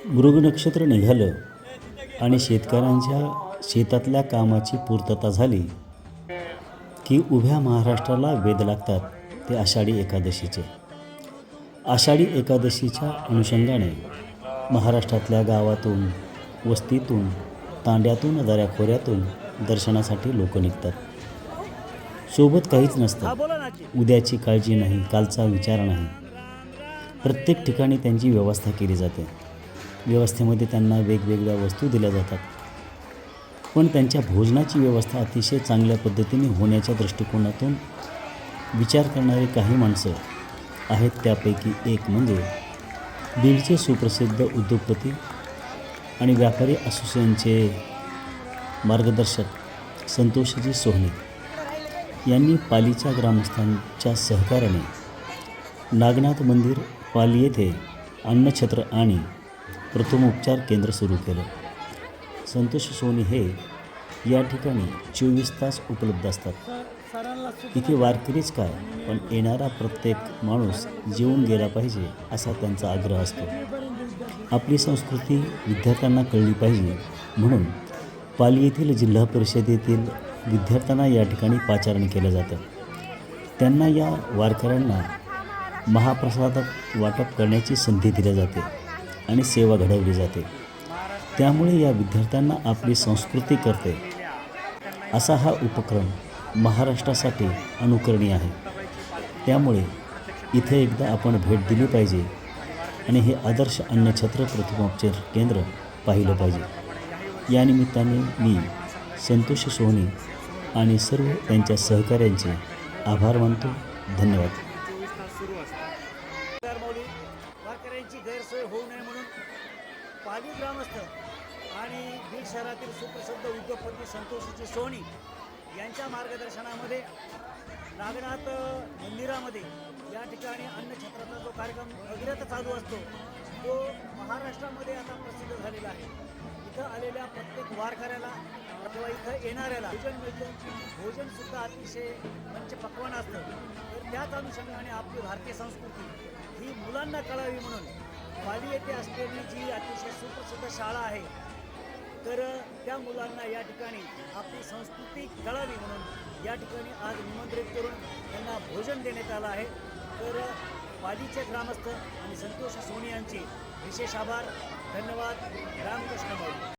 मृग नक्षत्र निघालं आणि शेतकऱ्यांच्या शेतातल्या कामाची पूर्तता झाली की उभ्या महाराष्ट्राला वेध लागतात ते आषाढी एकादशीचे. आषाढी एकादशीच्या अनुषंगाने महाराष्ट्रातल्या गावातून, वस्तीतून, तांड्यातून, दऱ्याखोऱ्यातून दर्शनासाठी लोक निघतात. सोबत काहीच नसतं. उद्याची काळजी नाही, कालचा विचार नाही. प्रत्येक ठिकाणी त्यांची व्यवस्था केली जाते. व्यवस्थेमध्ये त्यांना वेगवेगळ्या वस्तू दिल्या जातात. पण त्यांच्या भोजनाची व्यवस्था अतिशय चांगल्या पद्धतीने होण्याच्या दृष्टिकोनातून विचार करणारे काही माणसं आहेत. त्यापैकी एक म्हणजे बीडचे सुप्रसिद्ध उद्योगपती आणि व्यापारी असोसिएशनचे मार्गदर्शक संतोषजी सोहनी यांनी पालीच्या ग्रामस्थांच्या सहकार्याने नागनाथ मंदिर पाली येथे अन्नछत्र आणि प्रथमोपचार केंद्र सुरू केलं. संतोष सोहनी हे या ठिकाणी 24 तास उपलब्ध असतात. इथे वारकरीच काय, पण येणारा प्रत्येक माणूस जेवून गेला पाहिजे असा त्यांचा आग्रह असतो. आपली संस्कृती विद्यार्थ्यांना कळली पाहिजे म्हणून पाली येथील जिल्हा परिषदेतील विद्यार्थ्यांना या ठिकाणी पाचारण केलं जातं. त्यांना या वारकऱ्यांना महाप्रसादात वाटप करण्याची संधी दिली जाते आणि सेवा घडवली जाते. त्यामुळे या विद्यार्थ्यांना आपली संस्कृती करते असा हा उपक्रम महाराष्ट्रासाठी अनुकरणीय आहे. त्यामुळे इथे एकदा आपण भेट दिली पाहिजे आणि हे आदर्श अन्नछत्र प्रथमोपचार केंद्र पाहिलं पाहिजे. या निमित्ताने मी संतोष सोहनी आणि सर्व त्यांच्या सहकाऱ्यांचे आभार मानतो. धन्यवाद. वारकऱ्यांची गैरसोय होऊ नये म्हणून पाली ग्रामस्थ आणि बीड शहरातील सुप्रसिद्ध उद्योगपती संतोषजी सोहनी यांच्या मार्गदर्शनामध्ये नागनाथ मंदिरामध्ये या ठिकाणी अन्नछत्राचा जो कार्यक्रम अविरत चालू असतो तो महाराष्ट्रामध्ये आता प्रसिद्ध झालेला आहे. इथं आलेल्या प्रत्येक वारकऱ्याला किंवा इथं येणाऱ्याला भोजन मिळतं. भोजनसुद्धा अतिशय पंचपक्वान असतं. तर त्याच अनुषंगाने आपली भारतीय संस्कृती ही मुलांना कळावी म्हणून पाली येथे असलेली जी अतिशय सुप्रसिद्ध शाळा आहे तर त्या मुलांना या ठिकाणी आपली संस्कृती कळावी म्हणून या ठिकाणी आज निमंत्रित करून त्यांना भोजन देण्यात आलं आहे. तर पालीचे ग्रामस्थ आणि संतोष सोहनी यांचे विशेष आभार. धन्यवाद. रामकृष्ण माऊली.